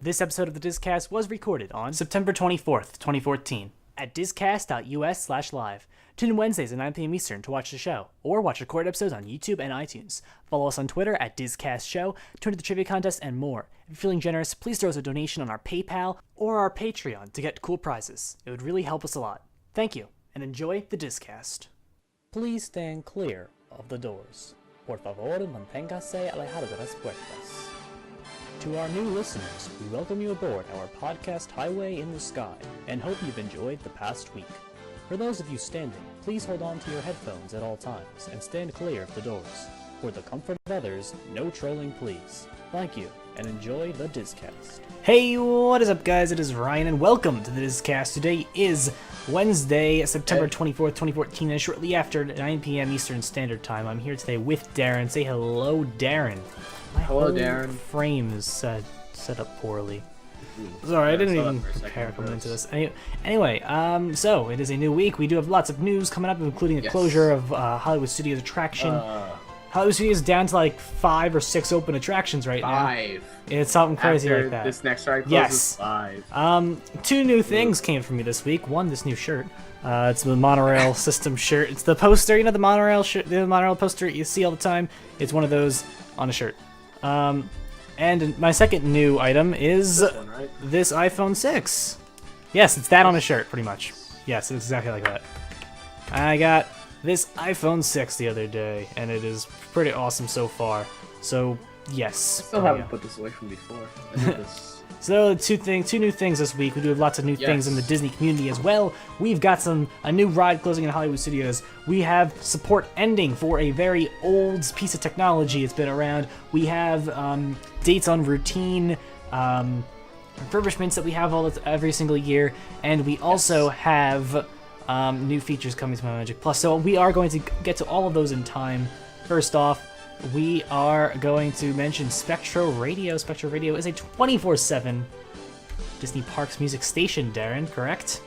This episode of the DisCast was recorded on September 24th, 2014, at discast.us/live. Tune in Wednesdays at 9 p.m. Eastern to watch the show, or watch recorded episodes on YouTube and iTunes. Follow us on Twitter at DisCastShow, tune into the trivia contest, and more. If you're feeling generous, please throw us a donation on our PayPal or our Patreon to get cool prizes. It would really help us a lot. Thank you, and enjoy the DisCast. Please stand clear of the doors. Por favor, manténgase alejado de las puertas. To our new listeners, we welcome you aboard our podcast Highway in the Sky, and hope you've enjoyed the past week. For those of you standing, please hold on to your headphones at all times, and stand clear of the doors. For the comfort of others, no trolling please. Thank you, and enjoy the DisCast. Hey, what is up guys? It is Ryan, and welcome to the DisCast. Today is Wednesday, September 24th, 2014, and shortly after 9 p.m. Eastern Standard Time, I'm here today with Darren. Say hello, Darren. My Hello, whole Darren. frame is set up poorly. Sorry, I didn't even prepare coming into this. Anyway, so it is a new week. We do have lots of news coming up, including the closure of Hollywood Studios attraction. Hollywood Studios is down to like 5 or 6 open attractions right now. 5. It's something crazy After like that. This next ride closes, Yes. 5. 2 new things came from me this week. One, this new shirt. It's the monorail system shirt. It's the poster, you know, the monorail shirt, the monorail poster you see all the time. It's one of those on a shirt. And my second new item is This one, right? this iPhone 6. Yes, it's that on a shirt, pretty much. Yes, it's exactly like that. I got this iPhone 6 the other day, and it is pretty awesome so far. So, yes. I still haven't put this away from before. I did this. So, two new things this week. We do have lots of new things in the Disney community as well. We've got a new ride closing in Hollywood Studios. We have support ending for a very old piece of technology. It's been around. We have dates on routine refurbishments that we have every single year, and we also have new features coming to My Magic Plus. So we are going to get to all of those in time. First off, we are going to mention Spectro Radio. Spectro Radio is a 24/7 Disney Parks music station, Darren, correct?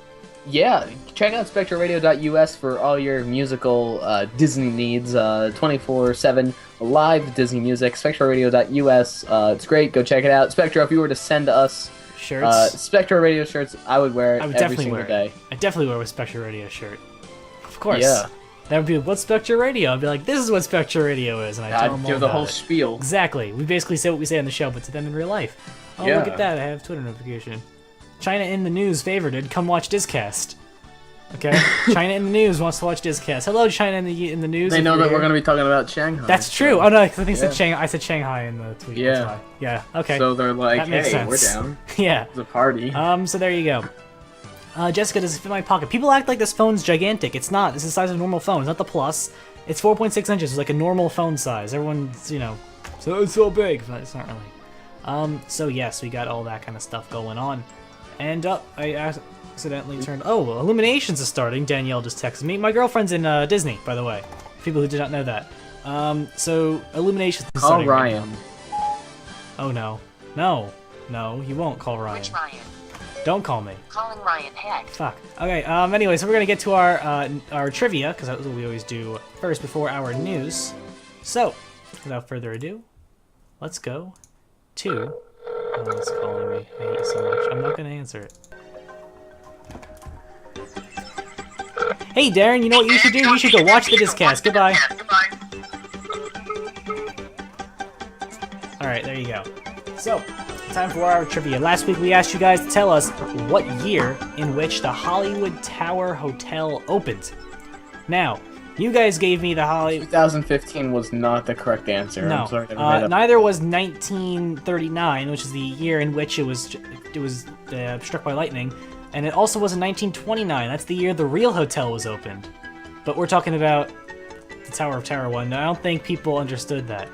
Yeah, check out SpectroRadio.us for all your musical Disney needs. 24/7 live Disney music. SpectroRadio.us. It's great. Go check it out. Spectro, if you were to send us Shirts? Spectro Radio shirts, I would wear it I would every definitely single wear it. day. I definitely wear a Spectro Radio shirt. Of course. Yeah. That would be, what's Spectro Radio? I'd be like, this is what Spectro Radio is, and I tell them I'd all give the about whole it. spiel. Exactly. We basically say what we say on the show, but to them in real life. Oh, Yeah. look at that. I have Twitter notification. China in the News favorited. Come watch DisCast. Okay? China in the News wants to watch DisCast. Hello, China in the News. They if know you're that we're here. going to be talking about Shanghai. That's true. so- Oh, no, I think Yeah. I said Shanghai in the tweet. Yeah. That's why. Yeah, okay. So they're like, That makes hey, we're sense. down. Yeah. It's a party. So there you go. Jessica, does it fit in my pocket? People act like this phone's gigantic. It's not. It's the size of a normal phone. It's not the Plus. It's 4.6 inches. It's like a normal phone size. Everyone's, you know, so it's so big, but it's not really. So yes, we got all that kind of stuff going on. And I accidentally turned. Oh, Illuminations is starting. Danielle just texted me. My girlfriend's in Disney, by the way. People who did not know that. So Illuminations is Call starting right Ryan. now. Oh no, no, you won't call Ryan. Which Ryan? Don't call me. Calling Ryan Heck. Fuck. Okay, anyway, so we're gonna get to our trivia, because that's what we always do first before our news. So, without further ado, let's go to... Oh, it's calling me. I hate it so much. I'm not gonna answer it. Hey, Darren, you know what you should do? You should go watch the DisCast. Goodbye. Alright, there you go. So, time for our trivia. Last week we asked you guys to tell us what year in which the Hollywood Tower Hotel opened. Now, you guys gave me the Hollywood... 2015 was not the correct answer. No, I'm sorry, I never made up. neither was 1939, which is the year in which it was struck by lightning, and it also wasn't 1929. That's the year the real hotel was opened. But we're talking about the Tower of Terror one. I don't think people understood that.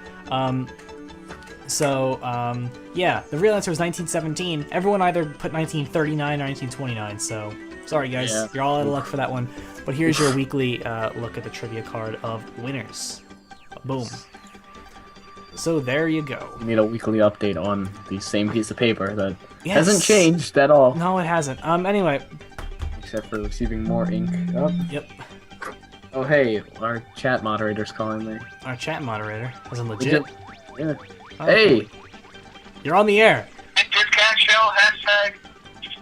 Yeah, the real answer was 1917. Everyone either put 1939 or 1929, so sorry guys, Yeah. you're all out of luck for that one. But here's your weekly look at the trivia card of winners. Boom. So there you go. We need a weekly update on the same piece of paper that Yes. hasn't changed at all. No, it hasn't. Anyway. Except for receiving more ink. Oh, Yep. oh hey, our chat moderator's calling me. Our chat moderator. Wasn't legit. Yeah. Oh, Hey! You're on the air. DisCast show. hashtag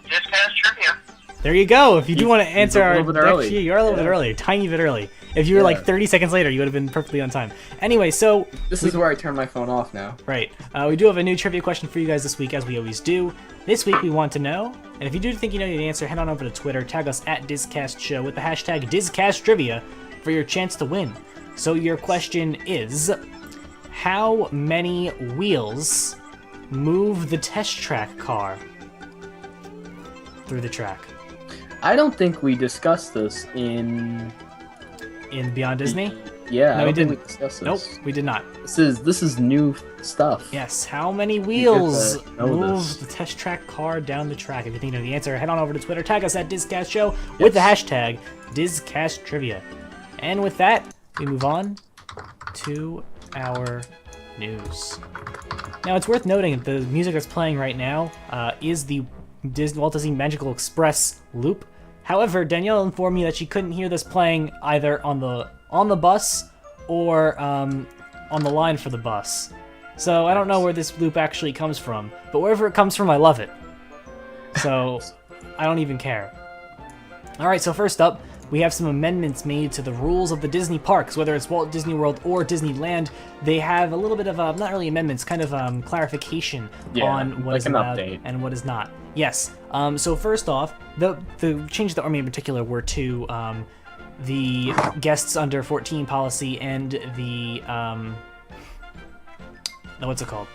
DisCast trivia. There you go. If you do want to answer a our little bit early. trivia, you're a little bit early, a tiny bit early. If you were like 30 seconds later, you would have been perfectly on time. Anyway, so This is where I turn my phone off now. right, we do have a new trivia question for you guys this week, as we always do. This week we want to know, and if you do think you know the answer, head on over to Twitter, tag us at DisCast Show with the hashtag DisCastTrivia for your chance to win. So your question is, how many wheels move the test track car through the track? I don't think we discussed this in Beyond Disney? Yeah, No, I we don't think didn't. we discussed Nope, this. we did not. This is new stuff. Yes, how many wheels to know move this. the test track car down the track? If you think you know the answer, head on over to Twitter, tag us at DisCast Show with the hashtag DisCastTrivia. And with that, we move on to our news. Now, it's worth noting that the music that's playing right now is the Walt Disney Magical Express loop. However, Danielle informed me that she couldn't hear this playing either on the bus or on the line for the bus. So I don't know where this loop actually comes from, but wherever it comes from, I love it. So I don't even care. All right, so first up, we have some amendments made to the rules of the Disney parks, whether it's Walt Disney World or Disneyland. They have a little bit of, not really amendments, kind of clarification on what like is an allowed update. and what is not. Yes. So first off, the changes that were made in particular were to the guests under 14 policy and the what's it called?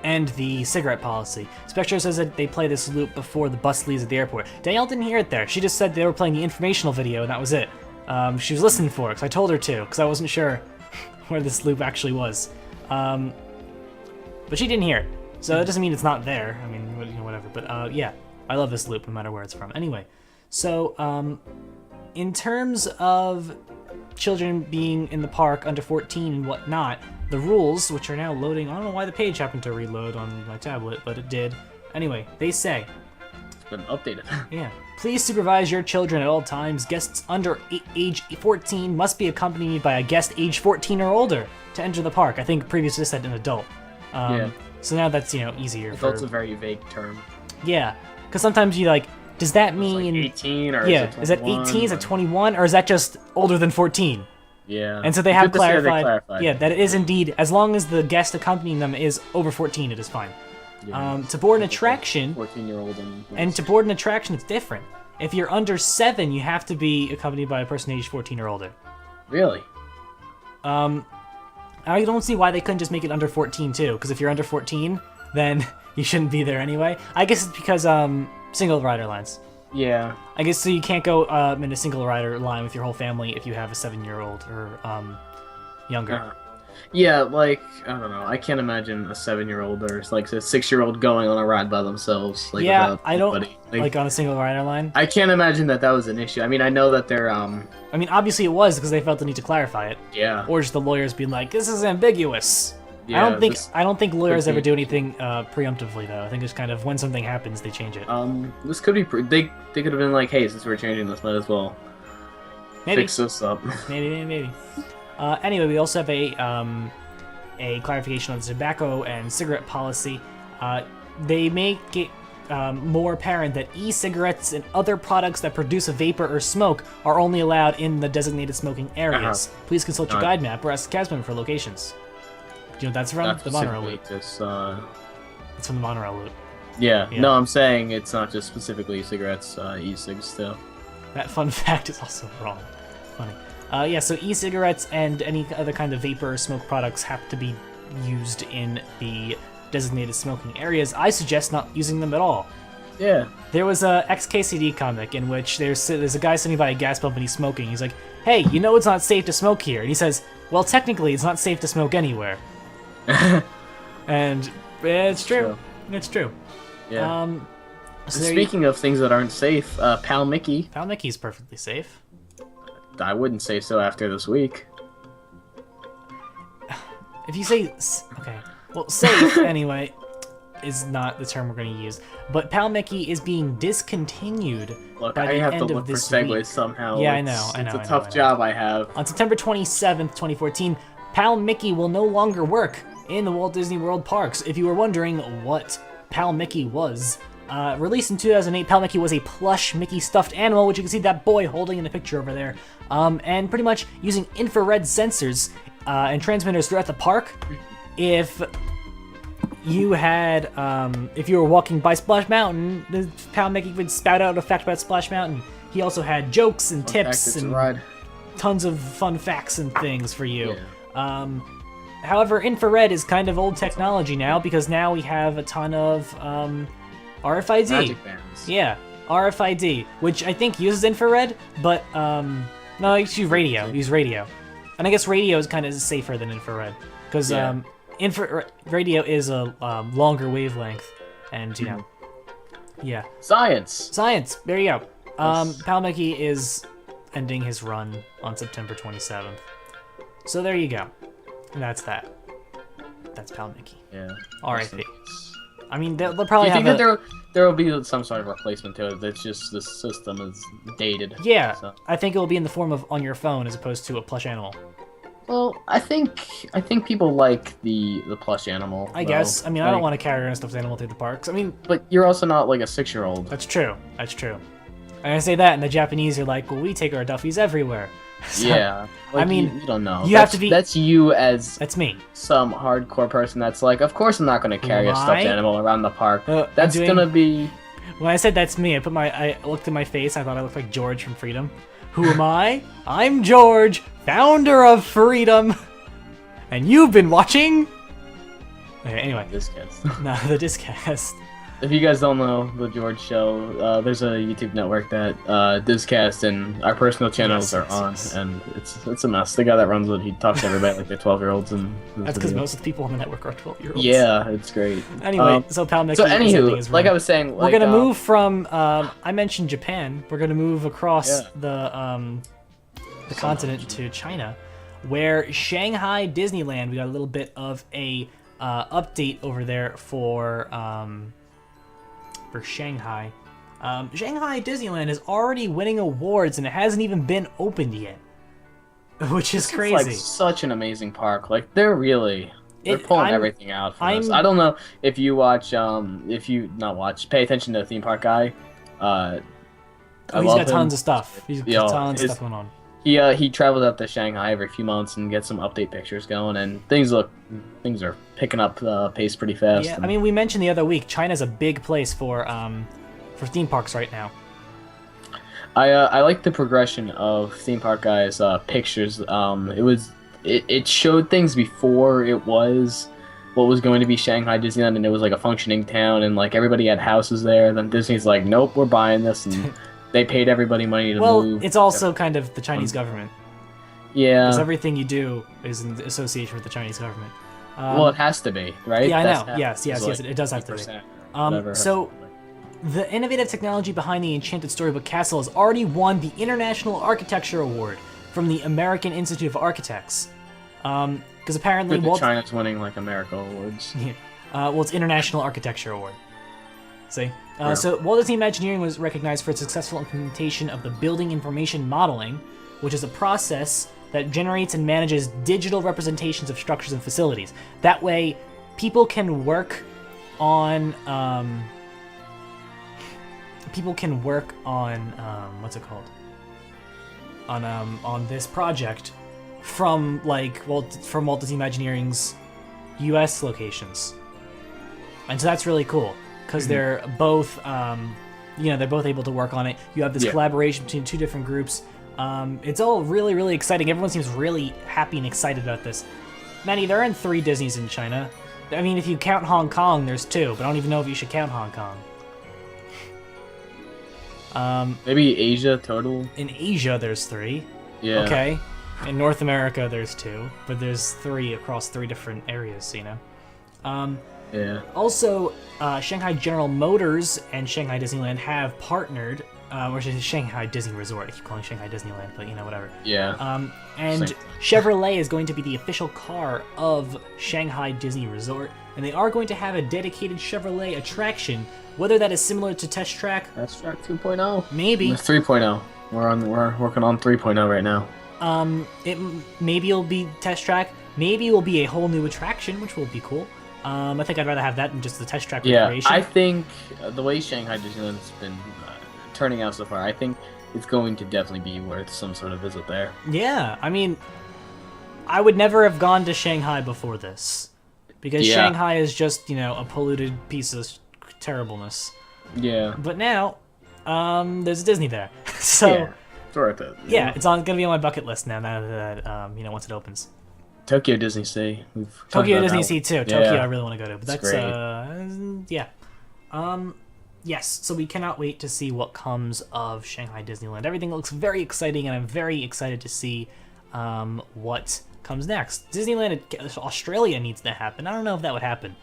And the cigarette policy. Spectre says that they play this loop before the bus leaves at the airport. Danielle didn't hear it there. She just said they were playing the informational video, and that was it. She was listening for it, because I told her to, because I wasn't sure where this loop actually was. But she didn't hear it, so that doesn't mean it's not there. I mean, you know, whatever. But yeah, I love this loop no matter where it's from. Anyway, so in terms of children being in the park under 14 and whatnot, the rules, which are now loading, I don't know why the page happened to reload on my tablet, but it did. Anyway, they say, It's been updated. yeah, please supervise your children at all times. Guests under age 14 must be accompanied by a guest age 14 or older to enter the park. I think previously it said an adult. Yeah. So now that's, you know, easier. Adult's for, a very vague term. yeah, because sometimes you like, does that It's like mean 18 or yeah? is it 21? Is that 18? Is that 21? Or is that just older than 14? Yeah. And so they have Good to see that they clarified, yeah, that it is indeed, as long as the guest accompanying them is over 14, it is fine. Yeah. To board an attraction, 14-year-old and to board an attraction, it's different. If you're under 7, you have to be accompanied by a person aged 14 or older. Really? I don't see why they couldn't just make it under 14 too, because if you're under 14, then you shouldn't be there anyway. I guess it's because single rider lines. Yeah. I guess so you can't go in a single rider line with your whole family if you have a 7-year-old or younger. Yeah, like, I don't know. I can't imagine a 7-year-old or like a 6-year-old going on a ride by themselves. Like, Yeah, without I don't anybody. like on a single rider line. I can't imagine that was an issue. I mean, I know that they're I mean, obviously it was because they felt the need to clarify it, yeah. or just the lawyers being like, "This is ambiguous." Yeah, I don't think lawyers could ever be- do anything preemptively though. I think it's kind of when something happens, they change it. This could be they could have been like, hey, since we're changing this, might as well Maybe, fix this up. maybe. Anyway, we also have a clarification on the tobacco and cigarette policy. They make it more apparent that e-cigarettes and other products that produce a vapor or smoke are only allowed in the designated smoking areas. Please consult your guide map or ask the cast member for locations. Do you know what that's from? Not The monorail loop. specifically just, It's from the monorail loop. yeah. Yeah. No, I'm saying it's not just specifically cigarettes, e-cigs too. That fun fact is also wrong. Funny. Yeah, so e-cigarettes and any other kind of vapor or smoke products have to be used in the designated smoking areas. I suggest not using them at all. Yeah. There was a XKCD comic in which there's a guy sitting by a gas pump and he's smoking. He's like, "Hey, you know it's not safe to smoke here." And he says, "Well, technically, it's not safe to smoke anywhere." And it's true. It's true. Yeah. So there Speaking of things that aren't safe, Pal Mickey. Pal Mickey's perfectly safe. I wouldn't say so after this week. If you say okay, well, safe anyway is not the term we're going to use. But Pal Mickey is being discontinued Look, by I the have end to of look for this segues week. somehow. Yeah, It's I know. a tough job I have. On September 27th, 2014, Pal Mickey will no longer work in the Walt Disney World parks. If you were wondering what Pal Mickey was. Released in 2008, Pal Mickey was a plush Mickey stuffed animal, which you can see that boy holding in the picture over there. And pretty much using infrared sensors and transmitters throughout the park. If you were walking by Splash Mountain, the Pal Mickey would spout out a fact about Splash Mountain. He also had jokes and tips and tons of fun facts and things for you. Yeah. However, infrared is kind of old technology now because now we have a ton of RFID. Magic bands. Yeah, RFID, which I think uses infrared, but no, use radio. Use radio, and I guess radio is kind of safer than infrared because radio is a longer wavelength, and you know, yeah. Science. There you go. Pal Mickey is ending his run on September 27th. So there you go. And that's that. That's Pal Mickey. Yeah. R.I.P. I mean, they'll probably Do you have think that there will be some sort of replacement to it? That's just the system is dated. Yeah, so. I think it will be in the form of on your phone as opposed to a plush animal. Well, I think people like the plush animal. I guess. I mean, I don't want to carry around a stuffed animal through the parks. I mean, but you're also not like a 6-year-old. That's true. And I say that, and the Japanese are like, well, we take our Duffies everywhere. So, yeah. Like, I mean, you don't know. That's you as that's me. Some hardcore person that's like, of course I'm not going to carry a stuffed animal around the park. That's gonna be. When I said that's me, I looked at my face. I thought I looked like George from Freedom. Who am I? I'm George, founder of Freedom, and you've been watching. Okay, anyway, DisCast. No, the DisCast. If you guys don't know the George Show, there's a YouTube network that DisCast and our personal channels are on, and it's a mess. The guy that runs it, he talks to everybody like they're 12-year-olds. And that's because most of the people on the network are 12-year-olds. Yeah, it's great. Anyway, so Pal Mickey. So anywho, like I was saying, we're gonna move from. I mentioned Japan. We're gonna move across the continent to China, where Shanghai Disneyland. We got a little bit of a update over there for Shanghai. Shanghai Disneyland is already winning awards and it hasn't even been opened yet, which is crazy. It's like such an amazing park. Like they're pulling everything out for us. I don't know if you watch, pay attention to the theme park guy. He's got tons of stuff. He's got tons of stuff going on. He travels out to Shanghai every few months and gets some update pictures going, and things are picking up pace pretty fast. Yeah, I mean, we mentioned the other week, China's a big place for theme parks right now. I like the progression of theme park guys' pictures. It showed things before it was what was going to be Shanghai Disneyland, and it was like a functioning town, and like everybody had houses there. Then Disney's like, nope, we're buying this, and they paid everybody money to move. Well, it's also kind of the Chinese government. Yeah. Because everything you do is in association with the Chinese government. Well, it has to be, right? Yeah, I know. Yes, it does have to be. So, the innovative technology behind the Enchanted Storybook Castle has already won the International Architecture Award from the American Institute of Architects. Because apparently... China's winning, like, America awards. Yeah. Well, it's International Architecture Award. See? So Walt Disney Imagineering was recognized for its successful implementation of the Building Information Modeling, which is a process that generates and manages digital representations of structures and facilities. That way, people can work on what's it called? On this project from Walt Disney Imagineering's U.S. locations, and so that's really cool. Because they're both, they're both able to work on it. You have this collaboration between two different groups. It's all really, really exciting. Everyone seems really happy and excited about this. Manny, there aren't 3 Disneys in China. I mean, if you count Hong Kong, there's 2, but I don't even know if you should count Hong Kong. Maybe Asia total? In Asia, there's 3. Yeah. Okay. In North America, there's 2, but there's 3 across 3 different areas, you know? Yeah. Also, Shanghai General Motors and Shanghai Disneyland have partnered, or Shanghai Disney Resort. I keep calling it Shanghai Disneyland, but whatever. Yeah. And Chevrolet is going to be the official car of Shanghai Disney Resort, and they are going to have a dedicated Chevrolet attraction. Whether that is similar to Test Track. Test Track 2.0. Maybe. 3.0. We're working on 3.0 right now. Maybe it'll be Test Track. Maybe it will be a whole new attraction, which will be cool. I think I'd rather have that than just the test track Yeah, recreation. I think the way Shanghai Disneyland's been turning out so far, I think it's going to definitely be worth some sort of visit there. Yeah, I mean, I would never have gone to Shanghai before this. Because Shanghai is just, a polluted piece of terribleness. Yeah. But now, there's Disney there. So, yeah, it's worth it. Yeah, it's going to be on my bucket list now that, once it opens. Tokyo Disney Sea. Tokyo Disney Sea too. Yeah. Tokyo I really want to go to. But that's great. Yeah. Yes, so we cannot wait to see what comes of Shanghai Disneyland. Everything looks very exciting, and I'm very excited to see what comes next. Disneyland Australia needs to happen. I don't know if that would happen.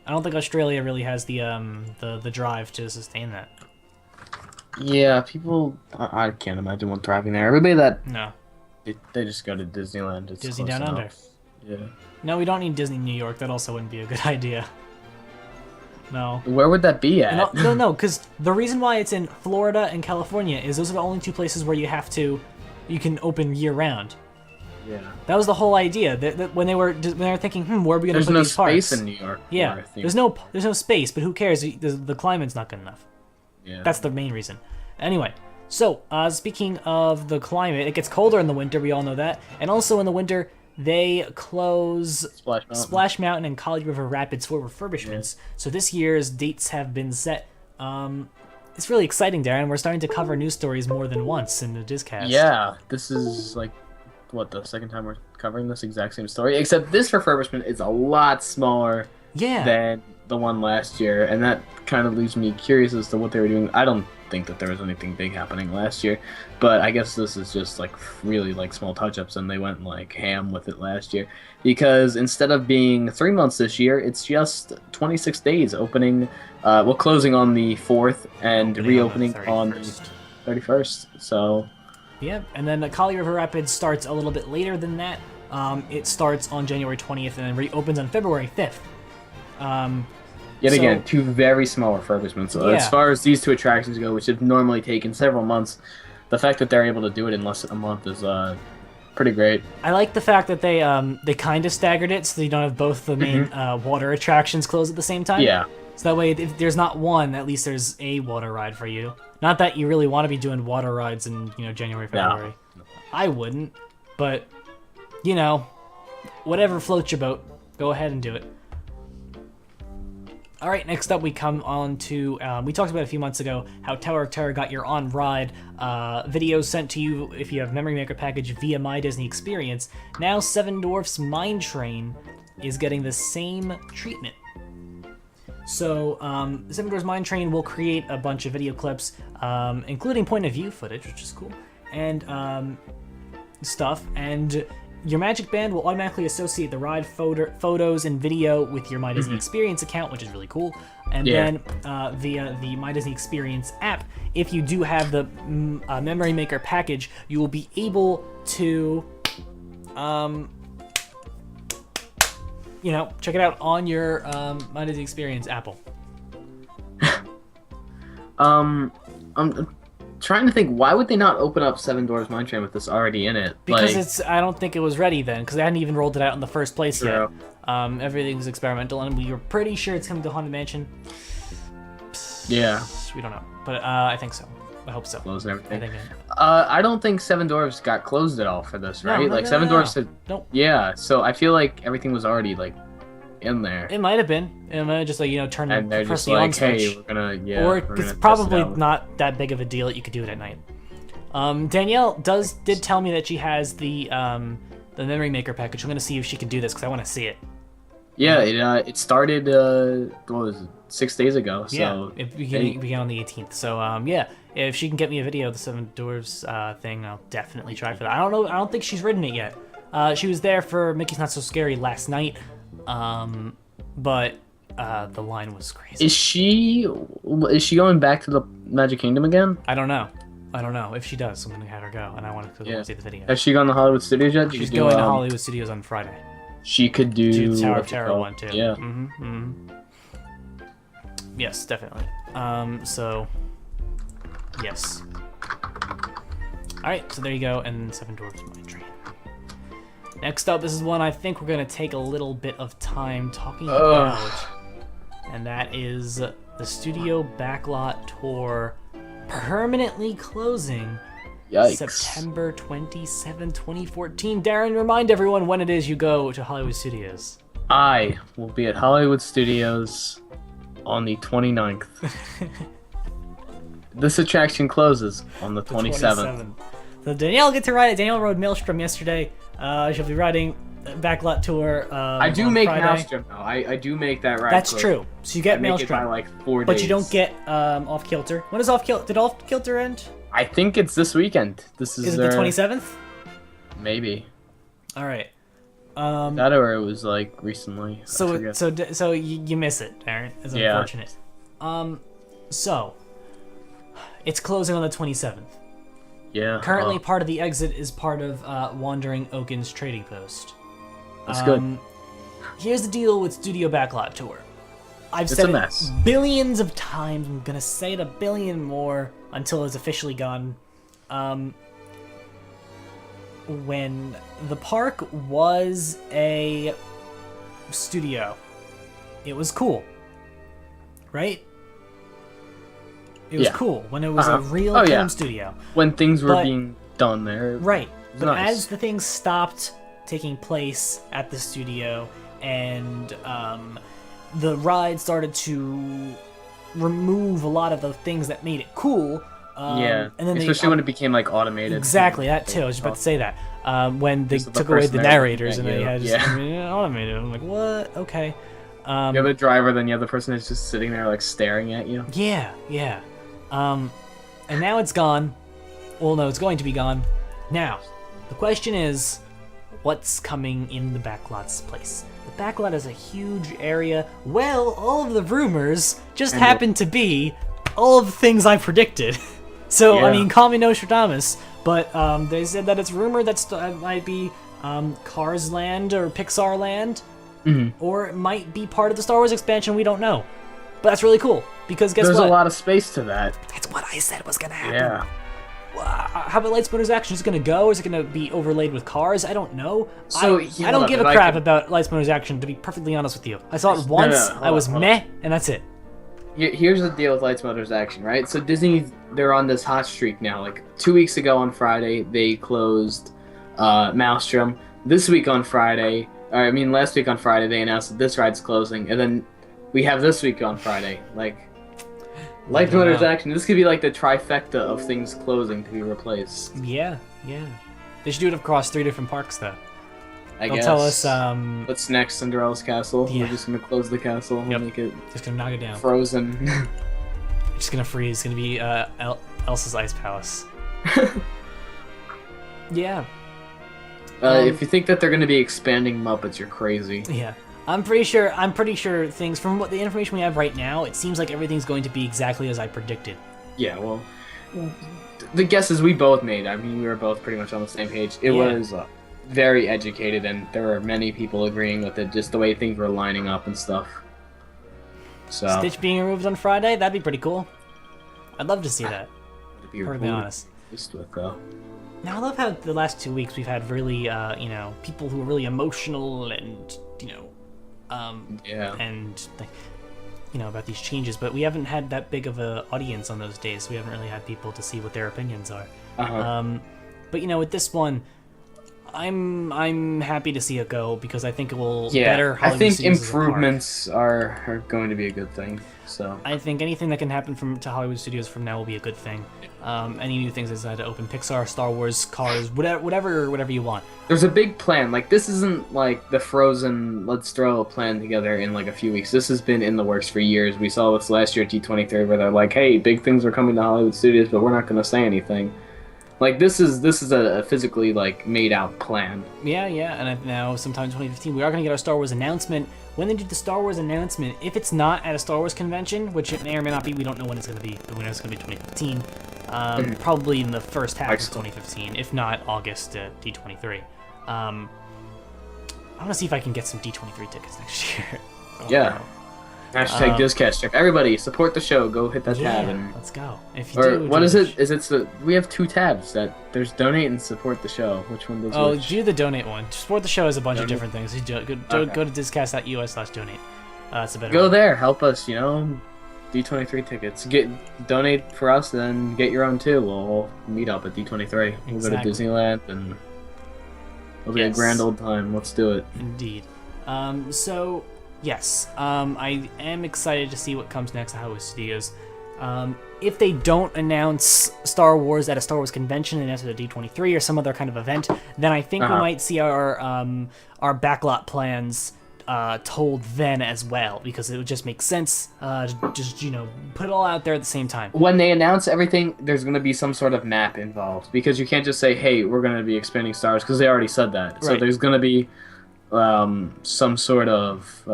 I don't think Australia really has the drive to sustain that. Yeah, people. I can't imagine one thriving there. Everybody that No. they just go to Disneyland. It's Disney close Down Under. enough. Yeah. No, we don't need Disney New York. That also wouldn't be a good idea. No. Where would that be at? No, because the reason why it's in Florida and California is those are the only two places where you can open year round. Yeah. That was the whole idea. That when they were thinking, where are we going to put these parks? There's no space in New York. Yeah, there's no space, but who cares? The climate's not good enough. Yeah. That's the main reason. Anyway, so speaking of the climate, it gets colder in the winter. We all know that, and also in the winter they close Splash Mountain and Kali River Rapids for refurbishments. Yeah. So this year's dates have been set. It's really exciting, Darren. We're starting to cover news stories more than once in the DisCast. Yeah, this is like, the second time we're covering this exact same story, except this refurbishment is a lot smaller than the one last year, and that kind of leaves me curious as to what they were doing. I don't think that there was anything big happening last year, but I guess this is just really small touch-ups, and they went ham with it last year, because instead of being 3 months this year, it's just 26 days, closing on the 4th and reopening on the 31st. So yeah, and then the Kali River Rapids starts a little bit later than that. It starts on January 20th and then reopens on February 5th. Again, two very small refurbishments. So as far as these two attractions go, which have normally taken several months, the fact that they're able to do it in less than a month is pretty great. I like the fact that they kind of staggered it, so you don't have both the main water attractions closed at the same time. Yeah. So that way, if there's not one, at least there's a water ride for you. Not that you really want to be doing water rides in January, February. No. I wouldn't, but whatever floats your boat, go ahead and do it. All right, next up we come on to, we talked about a few months ago how Tower of Terror got your on-ride videos sent to you if you have Memory Maker package via My Disney Experience. Now Seven Dwarfs Mine Train is getting the same treatment. So Seven Dwarfs Mine Train will create a bunch of video clips, including point-of-view footage, which is cool, and stuff, and your Magic Band will automatically associate the ride photos and video with your My Disney Experience account, which is really cool. And then the My Disney Experience app, if you do have the Memory Maker package, you will be able to, check it out on your My Disney Experience Apple. I'm trying to think, why would they not open up Seven Dwarfs Mine Train with this already in it? Because I don't think it was ready then, because they hadn't even rolled it out in the first place yet. Everything's experimental, and we were pretty sure it's coming to Haunted Mansion. Yeah. We don't know, but I think so. I hope so. Closed and everything. I don't think Seven Dwarfs got closed at all for this, right? No, Seven Dwarfs had... Nope. Yeah, so I feel like everything was already, in there. It might have been. It might have just turn and they're press just the on hey, switch. we're gonna or it's probably not that big of a deal that you could do it at night. Danielle did tell me that she has the Memory Maker package. I'm gonna see if she can do this because I want to see it. Yeah, it started 6 days ago. So yeah, it began on the 18th. So if she can get me a video of the Seven Dwarfs thing, I'll definitely try for that. I don't know. I don't think she's ridden it yet. She was there for Mickey's Not So Scary last night. But the line was crazy. Is she going back to the Magic Kingdom again? I don't know. If she does, I'm gonna have her go, and I want to see the video. Has she gone to Hollywood Studios yet? She's going to Hollywood Studios on Friday. She could do the Tower of Terror one too. Yeah. Yes, definitely. So yes. All right, so there you go, and Seven Dwarfs Mine Train. Next up, this is one I think we're going to take a little bit of time talking about. And that is the Studio Backlot Tour permanently closing September 27, 2014. Darren, remind everyone when it is you go to Hollywood Studios. I will be at Hollywood Studios on the 29th. This attraction closes on the 27th. So Danielle get to ride it. Danielle rode Maelstrom yesterday. She'll be riding Backlot Tour. I do on make Friday. Maelstrom though. I do make that ride. That's quick. true. So you get I make Maelstrom it by like 4 days. but you don't get Off Kilter. When is Off Kilter? Did Off Kilter end? I think it's this weekend. This Is it their... the 27th? Maybe. All right. That or it was like recently. So you miss it, Darren. It's unfortunate. So it's closing on the 27th. Yeah. Currently, part of the exit is part of Wandering Oaken's trading post. That's good. Here's the deal with Studio Backlot Tour. I've It's said a mess. it billions of times. I'm gonna say it a billion more until it's officially gone. When the park was a studio, it was cool, right? It was cool when it was a real film studio. When things were being done there. Right. But nice. as the things stopped taking place at the studio and the ride started to remove a lot of the things that made it cool. And then especially when it became like automated. Exactly, that too. I was about to say that. When they took away the narrators and they had just automated. I'm like, what? Okay. You have a driver, then you have the person that's just sitting there like staring at you. Yeah. And now it's gone. Well, no, it's going to be gone. Now, the question is, what's coming in the Backlot's place? The Backlot is a huge area. Well, all of the rumors just happen to be all of the things I predicted. So, I mean, call me Nostradamus, but they said that it's rumored that it might be Cars Land or Pixar Land, or it might be part of the Star Wars expansion, we don't know. But that's really cool, because guess There's what? a lot of space to that. That's what I said was going to happen. Yeah. How about Lightspeeder's action? Is it going to go? Is it going to be overlaid with cars? I don't know. So, I don't give a crap about Lightspeeder's action, to be perfectly honest with you. I saw it once, I was meh, and that's it. Here's the deal with Lights Motors Action, right? So Disney, they're on this hot streak now. Like 2 weeks ago on Friday, they closed Maelstrom. This week on Friday, last week on Friday, they announced that this ride's closing, and then we have this week on Friday. Like, Lights Motors Action, this could be like the trifecta of things closing to be replaced. Yeah. They should do it across 3 different parks, though. I They'll guess. tell us, what's next? Cinderella's castle. Yeah. We're just gonna close the castle and make it just gonna knock it down. frozen. Just gonna freeze. It's gonna be Elsa's Ice Palace. Yeah. If you think that they're gonna be expanding Muppets, you're crazy. Yeah. I'm pretty sure things, from what the information we have right now, it seems like everything's going to be exactly as I predicted. Yeah, well, the guesses we both made, I mean, we were both pretty much on the same page. It was very educated, and there were many people agreeing with it, just the way things were lining up and stuff. So Stitch being removed on Friday, that'd be pretty cool. I'd love to see that, to be to be honest. used to it, though. Now, I love how the last 2 weeks we've had really, people who are really emotional and, and like, about these changes, but we haven't had that big of an audience on those days, so we haven't really had people to see what their opinions are. But with this one, I'm happy to see it go, because I think it will better Hollywood I think Studios as a park. improvements are going to be a good thing. So I think anything that can happen to Hollywood Studios from now will be a good thing. Any new things they decide to open, Pixar, Star Wars, Cars, whatever you want. there's a big plan. Like, this isn't like the Frozen, let's throw a plan together in like a few weeks. This has been in the works for years. We saw this last year at D23 where they're like, hey, big things are coming to Hollywood Studios, but we're not going to say anything. Like, this is a physically like made out plan. Yeah, and now sometime in 2015 we are going to get our Star Wars announcement. When they do the Star Wars announcement, if it's not at a Star Wars convention, which it may or may not be, we don't know when it's going to be, but we know it's going to be 2015, probably in the first half of 2015, if not August at D23. I want to see if I can get some D23 tickets next year. Yeah. Hashtag DisCast check. Everybody, support the show. Go hit that tab. And let's go. If you do, what is it? Is it we have 2 tabs. There's donate and support the show. Which one does which? Do the donate one. Support the show is a bunch of different things. You go to discast.us/donate. That's a better Go one. there. Help us, D23 tickets. Donate for us, then get your own too. We'll meet up at D23. We'll go to Disneyland, and it'll be a grand old time. Let's do it. Indeed. So, yes, I am excited to see what comes next at Hollywood Studios. If they don't announce Star Wars at a Star Wars convention and after the D23 or some other kind of event, then I think we might see our backlot plans told then as well, because it would just make sense to just put it all out there at the same time. When they announce everything, there's going to be some sort of map involved, because you can't just say, hey, we're going to be expanding Star Wars, because they already said that. So there's going to be some sort of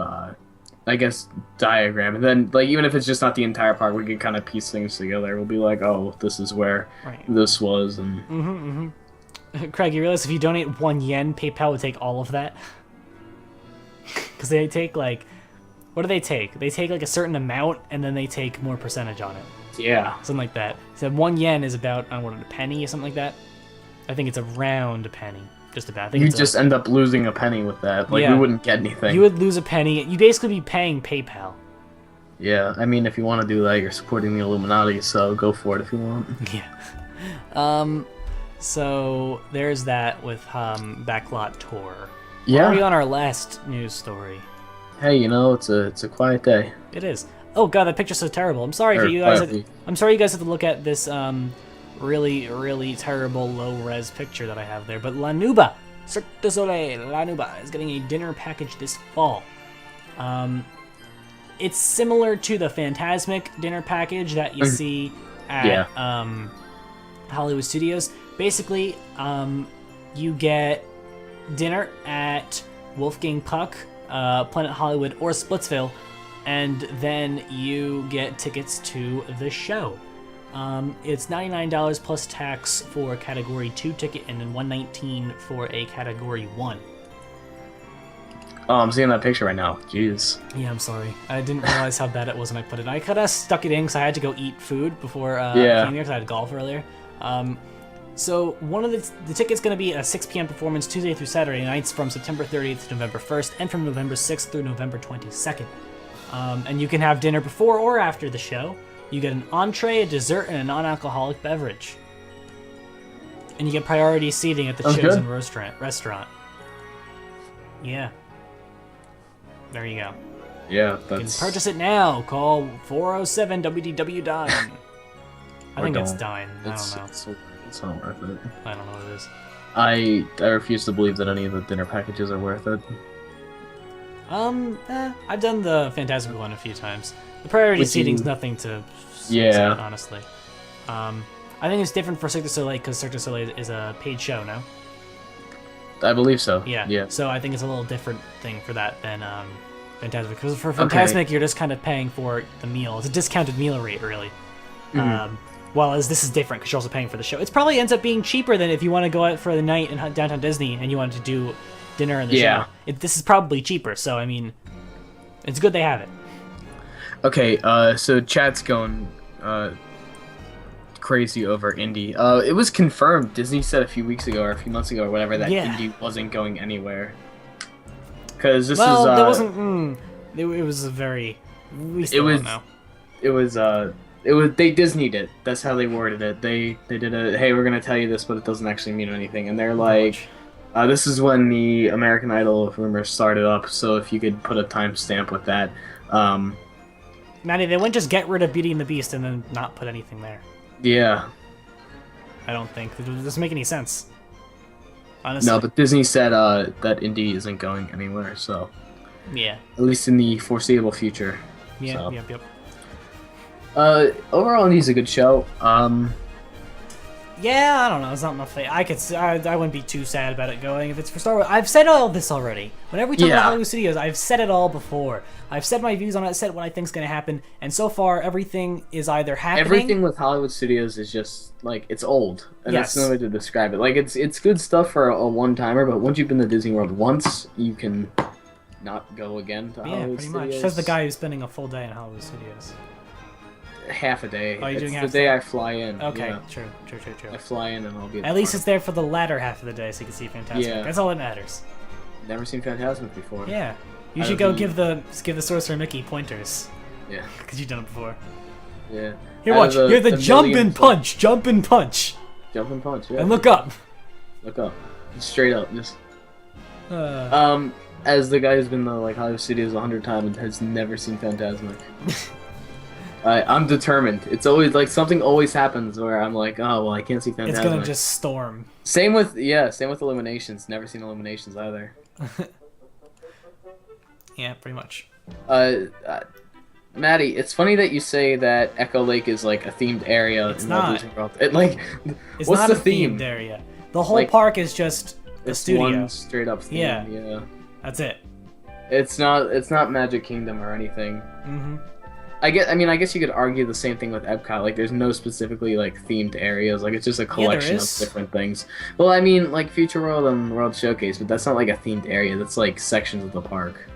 I guess diagram, and then even if it's just not the entire park, we can kind of piece things together. We'll be like, oh, this is where this was. And Craig, you realize if you donate 1 yen, PayPal would take all of that? Because they take what do they take? They take a certain amount, and then they take more percentage on it. Yeah, something like that. So 1 yen is about a penny or something like that. I think it's around a penny, just about. I think you just end up losing a penny with that. We wouldn't get anything. You would lose a penny. You basically be paying PayPal. Yeah, I mean, if you want to do that, you're supporting the Illuminati, so go for it if you want. Yeah. So there's that with Backlot Tour. Yeah. We're already on our last news story. Hey, it's a quiet day. It is. Oh god, that picture's so terrible. I'm sorry for you guys. I'm sorry you guys have to look at this really, really terrible low-res picture that I have there. But La Nuba, Cirque du Soleil, La Nuba is getting a dinner package this fall. It's similar to the Fantasmic dinner package that you see at Hollywood Studios. Basically, you get dinner at Wolfgang Puck, Planet Hollywood, or Splitsville, and then you get tickets to the show. It's $99 plus tax for a Category 2 ticket, and then $119 for a Category 1. Oh, I'm seeing that picture right now. Jeez. Yeah, I'm sorry. I didn't realize how bad it was when I put it. I could have stuck it in because I had to go eat food before I came here because I had golf earlier. So one of the ticket's going to be a 6 p.m. performance Tuesday through Saturday nights from September 30th to November 1st and from November 6th through November 22nd. And you can have dinner before or after the show. You get an entree, a dessert, and a non-alcoholic beverage. And you get priority seating at the chosen restaurant. Yeah. There you go. Yeah, You can purchase it now. Call 407-WDW-DINE. I think it's DINE. I don't know. It's not worth it. I don't know what it is. I refuse to believe that any of the dinner packages are worth it. I've done the Fantasmic one a few times. The priority seating's nothing to say, honestly. I think it's different for Cirque du Soleil because Cirque du Soleil is a paid show, no? I believe so. Yeah. So I think it's a little different thing for that than Fantasmic. Because for Fantasmic, you're just kind of paying for the meal. It's a discounted meal rate, really. While this is different because you're also paying for the show. It probably ends up being cheaper than if you want to go out for the night in downtown Disney and you wanted to do dinner in the show. This is probably cheaper, so I mean, it's good they have it. Okay, so chat's going crazy over Indy. It was confirmed. Disney said a few weeks ago or a few months ago or whatever that Indy wasn't going anywhere. Because this is there wasn't. It was a very. We still don't know. It was they Disney'd it. That's how they worded it. They did a hey, we're gonna tell you this, but it doesn't actually mean anything. And they're like, this is when the American Idol rumors started up. So if you could put a timestamp with that. Maddie, they wouldn't just get rid of Beauty and the Beast and then not put anything there. Yeah. I don't think it doesn't make any sense. Honestly. No, but Disney said that Indy isn't going anywhere. So. Yeah. At least in the foreseeable future. Yeah. So. Yep. Overall, Indy's a good show. Yeah, I don't know. It's not my favorite. I wouldn't be too sad about it going if it's for Star Wars. I've said all this already. Whenever we talk about Hollywood Studios, I've said it all before. I've said my views on it, said what I think's going to happen, and so far everything is either happening. Everything with Hollywood Studios is just it's old, and that's no way to describe it. It's good stuff for a one-timer, but once you've been to Disney World once, you can not go again to Yeah, Hollywood pretty much. Studios. Says the guy who's spending a full day in Hollywood Studios. Half a day. Oh, you're doing it's half the day day? I fly in. Okay, Yeah. true. I fly in and I'll be At least it's there for the latter half of the day so you can see Fantasmic. Yeah. That's all that matters. Never seen Fantasmic before. Yeah. You Out should of go the- give the Sorcerer Mickey pointers. Yeah. Because you've done it before. Yeah. Here, Out watch. of You're the jump and millions of- punch. Jump and punch. Jump and punch, yeah. And look up. Look up. Straight up. Just Uh, as the guy who's been to like Hollywood Studios 100 times and has never seen Fantasmic. I'm determined. It's always like something always happens where I'm like, oh well, I can't see Fantasmic. it's gonna just storm. Same with Illuminations. Never seen Illuminations either. Yeah, pretty much. Maddie, it's funny that you say that Echo Lake is like a themed area. It's in not. Walt Disney World. It like, It's what's not the a theme? themed area. The whole Like, park is just a It's studio. one straight up theme. Yeah. Yeah. That's it. It's not Magic Kingdom or anything. Mm-hmm. I guess you could argue the same thing with Epcot. Like, there's no specifically like themed areas. Like, it's just a collection of is. different things. Well, I mean, like Future World and World Showcase, but that's not like a themed area. That's like sections of the park.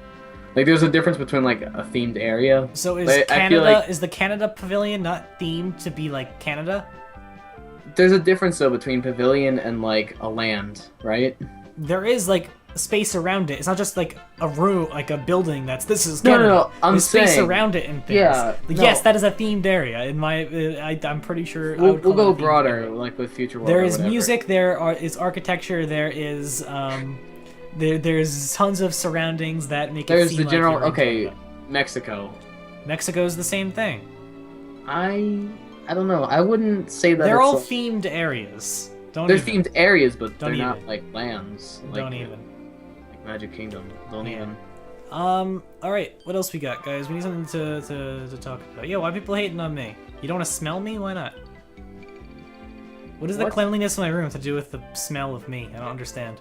Like, there's a difference between like a themed area. So is Like, I Canada feel like is the Canada Pavilion not themed to be like Canada? there's a difference though between pavilion and like a land, right? There is like space around it. It's not just like a room, like a building. This is No, Canada. no, I'm There's space saying- around it and things. Yeah, no. Yes, that is a themed area. In my, I'm pretty sure. I We'll would call go it a themed broader, area. like with Future World. There or is whatever. music. There is architecture. There is there's tons of surroundings that make it There's seem the like general. you're in Okay, Canada. Mexico. Mexico's the same thing. I don't know. I wouldn't say that. They're it's all like- themed areas. Don't They're even. themed areas, but Don't they're not even. like lands. Like, Don't even. Like Magic Kingdom. Don't Yeah. even. All right. What else we got, guys? We need something to talk about. Yeah, why are people hating on me? You don't want to smell me? Why not? What does the What? cleanliness of my room have to do with the smell of me? I don't understand.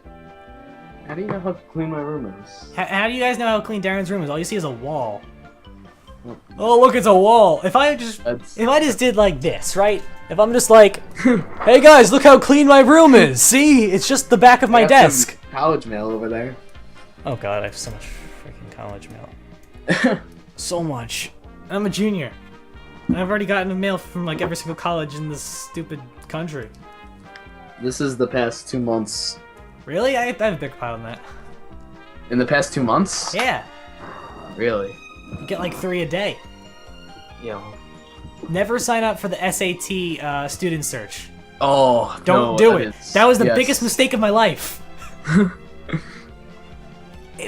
How do you know how clean my room is? How do you guys know how clean Darren's room is? All you see is a wall. Oh, look, it's a wall. If I just did like this, right? If I'm just like, hey guys, look how clean my room is. See? It's just the back of my I have some desk. college mail over there. Oh god, I have so much freaking college mail. So much. I'm a junior. And I've already gotten mail from like every single college in this stupid country. This is the past 2 months. Really? I have a big pile than that. In the past 2 months? Yeah. Really? You get like 3 a day. Yeah. Never sign up for the SAT student search. Oh, Don't no, do it. is- That was the yes. biggest mistake of my life.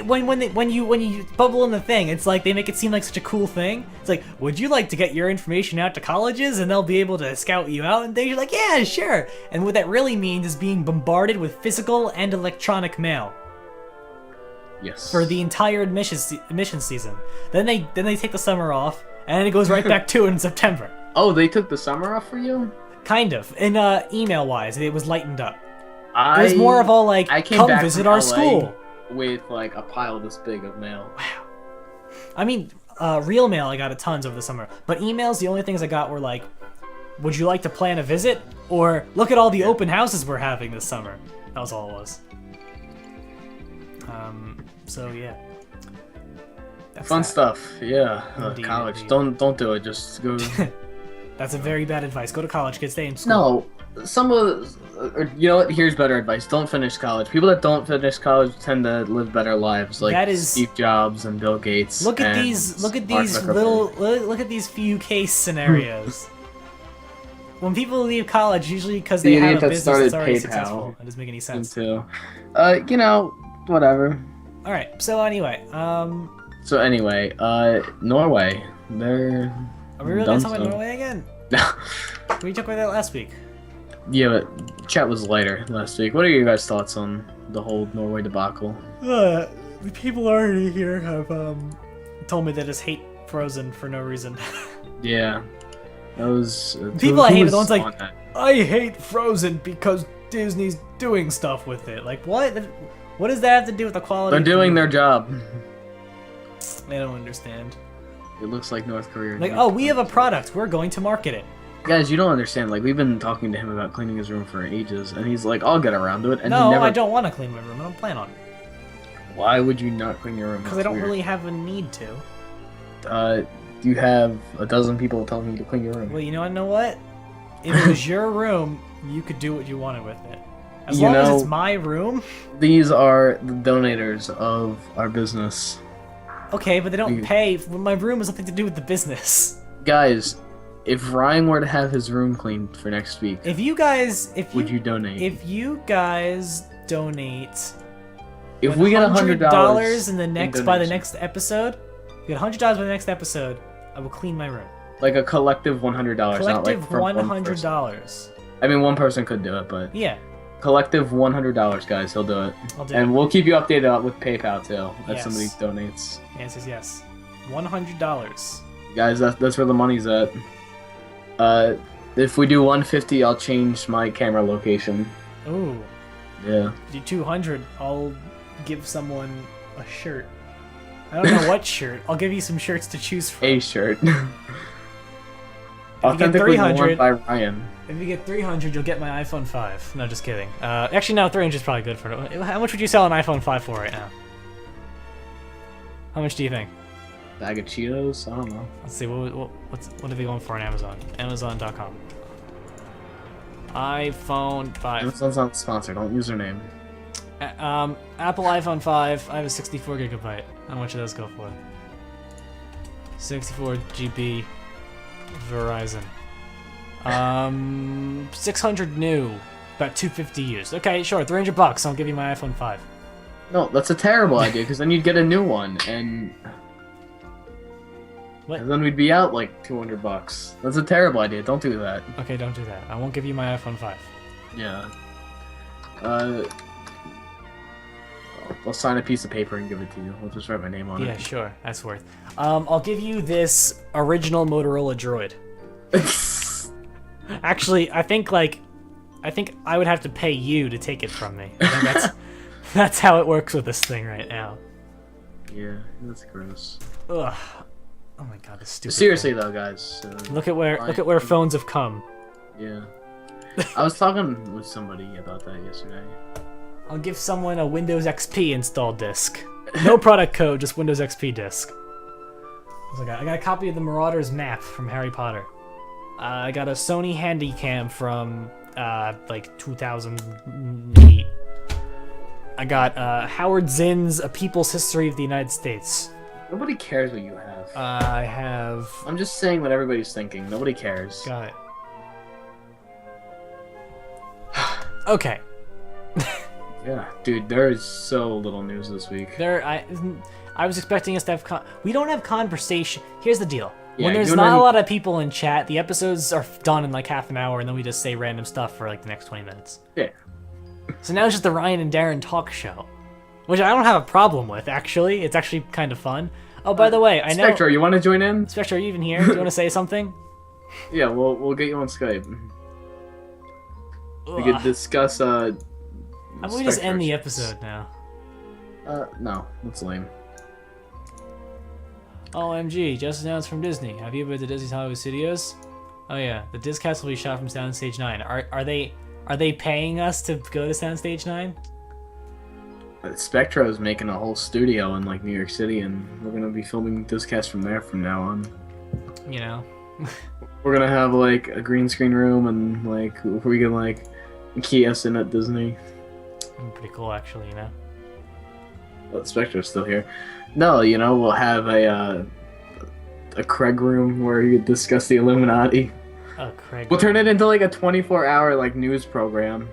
When you bubble in the thing, it's like they make it seem like such a cool thing. It's like, would you like to get your information out to colleges and they'll be able to scout you out? And you're like, yeah, sure. And what that really means is being bombarded with physical and electronic mail Yes. for the entire admission season. Then they take the summer off, and then it goes right back to it in September. Oh, they took the summer off for you? Kind of. And email wise, it was lightened up. I It was more of all like, I came come back visit from our LA school. with like a pile this big of mail. I mean, real mail I got a tons over the summer, but emails, the only things I got were like, would you like to plan a visit? Or look at all the open houses we're having this summer. That was all it was. So yeah. That's Fun that. stuff. Yeah. Indeed, College. indeed. Don't do it. Just go. That's a very bad advice. Go to college, kids. Stay in school. No. Some of or, you know what? Here's better advice. Don't finish college. People that don't finish college tend to live better lives, like That is- Steve Jobs and Bill Gates. Look at and these Mark Zuckerberg. look at these few case scenarios. When people leave college, usually because they The have idiot a that business started that's already PayPal. successful. That doesn't make any sense. Too. You know, whatever. All right. So anyway, So anyway, Norway. They're are we really done gonna talk about so. Norway again? We talked about that last week. Yeah, but chat was lighter last week. What are your guys' thoughts on the whole Norway debacle? The people already here have told me they just hate Frozen for no reason. Yeah, that was People I hate are the was ones like, on that? I hate Frozen because Disney's doing stuff with it. Like, what? What does that have to do with the quality? They're of the doing their movie? job. I don't understand. It looks like North Korea. Like, oh, we have a product. We're going to market it. Guys, you don't understand. Like, we've been talking to him about cleaning his room for ages, and he's like, "I'll get around to it." And No, he never... I don't want to clean my room. I don't plan on it. Why would you not clean your room? Because I don't really have a need to. You have a dozen people telling you to clean your room. Well, you know what? If it was your room, you could do what you wanted with it. As long as it's my room. These are the donators of our business. Okay, but they don't pay. My room has nothing to do with the business. Guys, if Ryan were to have his room cleaned for next week, would you donate? If you guys donate, if we get $100 in the next by the next episode, you get $100 by the next episode, I will clean my room. Like a collective $100, not like from $100. I mean, one person could do it, but yeah. Collective $100, guys. He'll do it. And we'll keep you updated with PayPal too. If somebody donates. Yes. $100. Guys, that's where the money's at. If we do 150, I'll change my camera location. Ooh. Yeah. If you do 200, I'll give someone a shirt. I don't know what shirt. I'll give you some shirts to choose from. A shirt. Authentically worn by Ryan. If you get 300, you'll get my iPhone 5. No, just kidding. Actually, no, 300 is probably good for it. How much would you sell an iPhone 5 for right now? How much do you think? Bag of Cheetos? I don't know. Let's see. What are they going for on Amazon? Amazon.com. iPhone 5. Amazon's not sponsored. Don't use their name. Apple iPhone 5. I have a 64 gigabyte. How much do those go for? 64 GB. Verizon. 600 new, about 250 used. Okay, sure, $300. I'll give you my iPhone 5. No, that's a terrible idea because then you'd get a new one and then we'd be out like $200. That's a terrible idea. Don't do that. Okay, don't do that. I won't give you my iPhone 5. Yeah. I'll sign a piece of paper and give it to you. I'll just write my name on it. Yeah, sure. That's worth. I'll give you this original Motorola Droid. Actually, I think I would have to pay you to take it from me. I think that's how it works with this thing right now. Yeah, that's gross. Ugh. Oh my god, this stupid. Seriously thing. though, guys. Look at where phones have come. Yeah. I was talking with somebody about that yesterday. I'll give someone a Windows XP installed disc. No product code, just Windows XP disc. I got a copy of the Marauders map from Harry Potter. I got a Sony Handycam from like 2008. I got Howard Zinn's A People's History of the United States. Nobody cares what you have. I have... I'm just saying what everybody's thinking. Nobody cares. Got it. Okay. Yeah, dude, there is so little news this week. I was expecting us to have we don't have conversation. Here's the deal. Yeah, when there's not a lot of people in chat, the episodes are done in like half an hour, and then we just say random stuff for like the next 20 minutes. Yeah. So now it's just the Ryan and Darren talk show, which I don't have a problem with, actually. It's actually kind of fun. Oh, by the way, I know... Spectre, you want to join in? Spectre, are you even here? Do you want to say something? Yeah, we'll get you on Skype. We could discuss, How about we just end the episode now? No. That's lame. OMG, just announced from Disney. Have you been to Disney's Hollywood Studios? Oh yeah, the DisCast will be shot from Soundstage 9. Are they paying us to go to Soundstage 9? Spectra is making a whole studio in like New York City, and we're gonna be filming DisCast from there from now on. You know, we're gonna have like a green screen room, and like we can like key us in at Disney. Pretty cool, actually. You know. But Spectra's still here. No, you know, we'll have a Craig room where you discuss the Illuminati. Oh, Craig. We'll turn it into like a 24-hour like news program.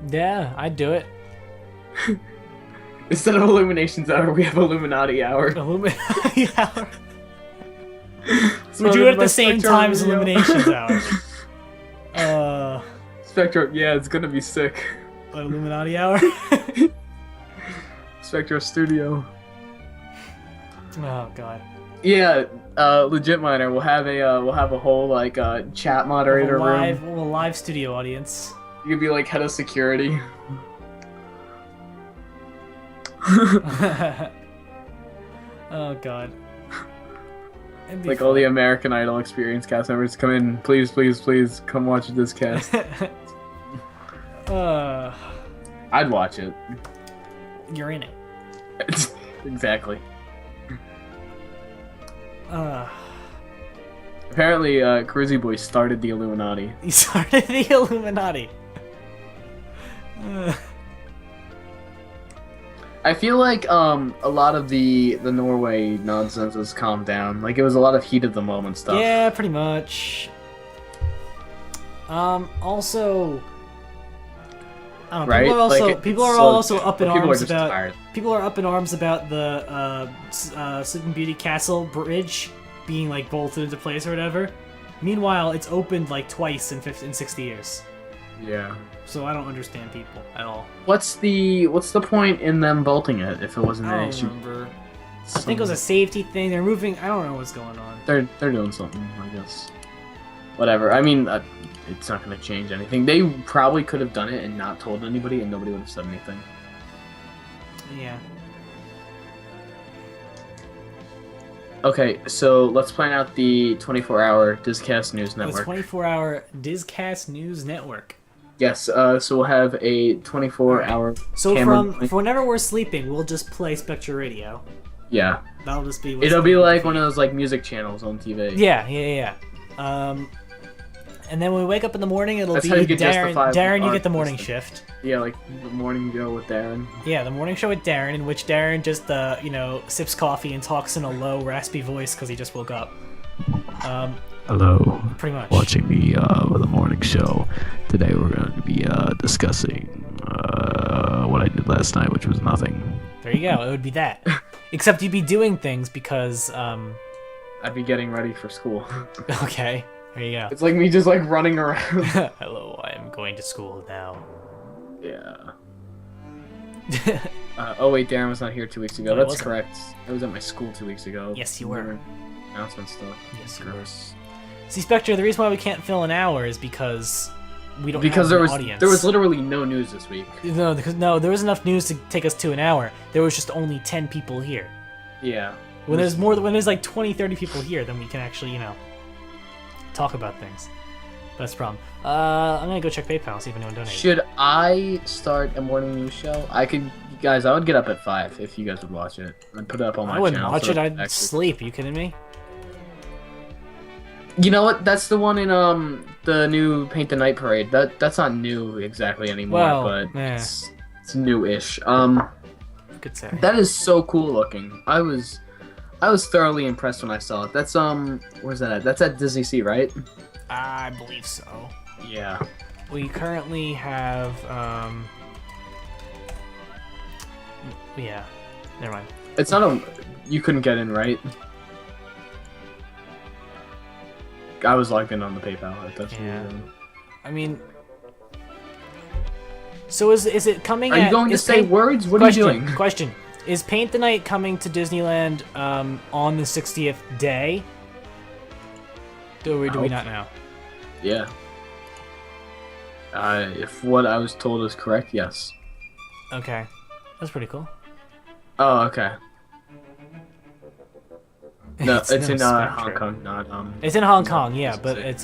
Yeah, I'd do it. Instead of Illuminations Hour, we have Illuminati Hour. Illuminati Hour. We do it at the same time as Illuminations Hour. Spectra, yeah, it's gonna be sick. Illuminati Hour. Spectra Studio. Oh god. Yeah, legit miner. We'll have a whole like chat moderator room. We'll have a live studio audience. You could be like head of security. Oh god. Like all the American Idol experience cast members come in. Please, please, please come watch this cast. I'd I'd watch it. You're in it. Exactly. Uh, Apparently, Cruzy Boy started the Illuminati. he started the Illuminati. I feel like a lot of the Norway nonsense has calmed down. Like it was a lot of heat of the moment stuff. Yeah, pretty much. Also, I don't know, Right? people are also up in people are arms just about tired. people are up in arms about the Sleeping Beauty Castle bridge being like bolted into place or whatever. Meanwhile, it's opened like twice in 60 years. Yeah. So I don't understand people at all. What's the point in them bolting it if it wasn't I an don't issue? remember. I think it was a safety thing. They're moving. I don't know what's going on. They're doing something, I guess. Whatever. I mean, it's not going to change anything. They probably could have done it and not told anybody, and nobody would have said anything. Yeah. Okay, so let's plan out the 24-hour DisCast News The Network. 24-hour DisCast News Network. Yes, so we'll have a 24-hour So camera. for whenever we're sleeping, we'll just play Spectre Radio. Yeah. That'll just be. It'll be like one of those like music channels on TV. Yeah. And then when we wake up in the morning, it'll That's be how you get Darren. justified Darren, you art get the morning listing. shift. Yeah, like the morning show with Darren. Yeah, the morning show with Darren, in which Darren just sips coffee and talks in a low, raspy voice because he just woke up. Hello. Pretty much. Watching the morning show. Today we're going to be discussing what I did last night, which was nothing. There you go. It would be that. Except you'd be doing things because I'd be getting ready for school. Okay. There you go. It's like me just like running around. Hello, I am going to school now. Yeah. Oh wait, Darren was not here 2 weeks ago. No, he That's wasn't. correct. I was at my school 2 weeks ago. Yes, you were. Doing announcement stuff. Yes, you were. Gross. See, Spectre, the reason why we can't fill an hour is because we don't Because have there an was audience. there was literally no news this week. No, there was enough news to take us to an hour. There was just only 10 people here. Yeah. When there's like 20, 30 people here, then we can actually, talk about things. That's the problem. I'm gonna go check PayPal and see if anyone donated. Should I start a morning news show? I would get up at 5 if you guys would watch it. I'd put it up on my I wouldn't channel. watch so it. I'd actually- sleep. You kidding me? You know what? That's the one in the new Paint the Night Parade. That's not new exactly anymore, Well, but yeah. it's new-ish. Could say. That is so cool looking. I was thoroughly impressed when I saw it. That's where's that at? That's at Disney Sea, right? I believe so. Yeah. We currently have yeah. Never mind. It's not a you couldn't get in, right? I was logged in on the PayPal. If that's what Yeah. you're doing. I mean, so is it coming? Are you at, going to is say Paint- words? What question, are you doing? Question: Is Paint the Night coming to Disneyland on the 60th day? Do we Nope. not know? Yeah. If what I was told is correct, yes. Okay, that's pretty cool. Oh, okay. No, it's in no Hong Spectre. Kong, not It's in Hong Kong, yeah, Disney but Sea. it's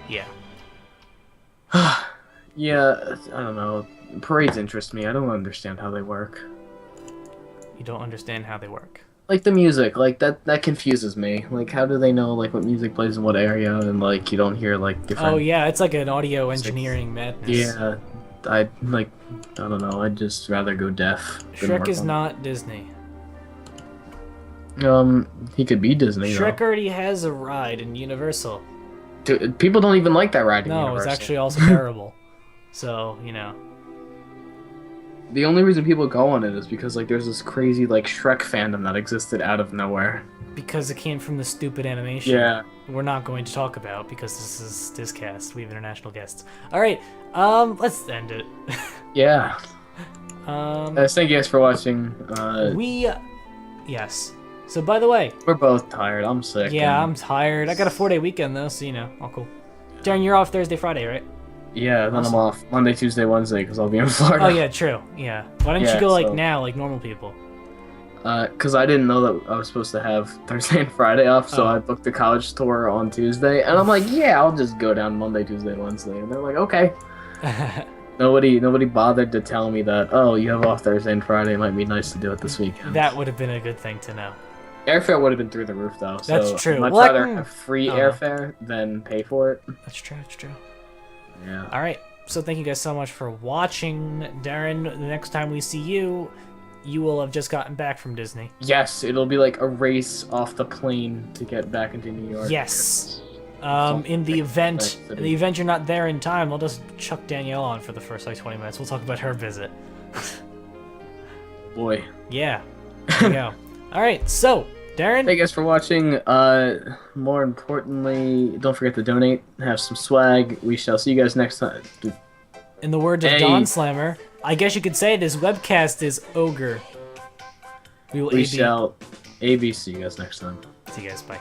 yeah. Yeah, I don't know. Parades interest me. I don't understand how they work. You don't understand how they work. Like the music, like that confuses me. Like, how do they know like what music plays in what area, and like you don't hear like different. Oh yeah, it's like an audio engineering madness. Yeah, I don't know. I'd just rather go deaf. than Shrek work is on- not Disney. He could be Disney. Shrek though. already has a ride in Universal. Dude, people don't even like that ride. in No, Universal. it's actually also terrible. So, The only reason people go on it is because like there's this crazy like Shrek fandom that existed out of nowhere. because it came from the stupid animation. Yeah. We're not going to talk about because this is DisCast. We have international guests. All right, let's end it. Yeah. um, Thank you guys for watching. yes. So by the way, We're both tired. I'm sick. yeah, and- I'm tired. I got a 4-day weekend though, so all cool. Darren, you're off Thursday, Friday, right? Yeah, then Awesome. I'm off Monday, Tuesday, Wednesday because I'll be in Florida. Oh yeah, true. Yeah. Why don't Yeah, you go like so- now, like normal people? Because I didn't know that I was supposed to have Thursday and Friday off, so Oh. I booked the college tour on Tuesday, and I'm like, yeah, I'll just go down Monday, Tuesday, Wednesday, and they're like, okay. Then Nobody bothered to tell me that. Oh, you have off Thursday and Friday. It might be nice to do it this weekend. That would have been a good thing to know. Airfare would have been through the roof though. That's so true. I'd much Well, rather have free airfare than pay for it. That's true. That's true. Yeah. All right. So thank you guys so much for watching, Darren. The next time we see you, you will have just gotten back from Disney. Yes, it'll be like a race off the plane to get back into New York. Yes. In the event you're not there in time, I'll just chuck Danielle on for the first like 20 minutes. We'll talk about her visit. Boy. Yeah. There you go. All right. So, Darren. Thank you guys for watching. More importantly, don't forget to donate. Have some swag. We shall see you guys next time. Dude. In the words of Don Slammer, I guess you could say this webcast is ogre. We shall ABC you guys next time. See you guys. Bye.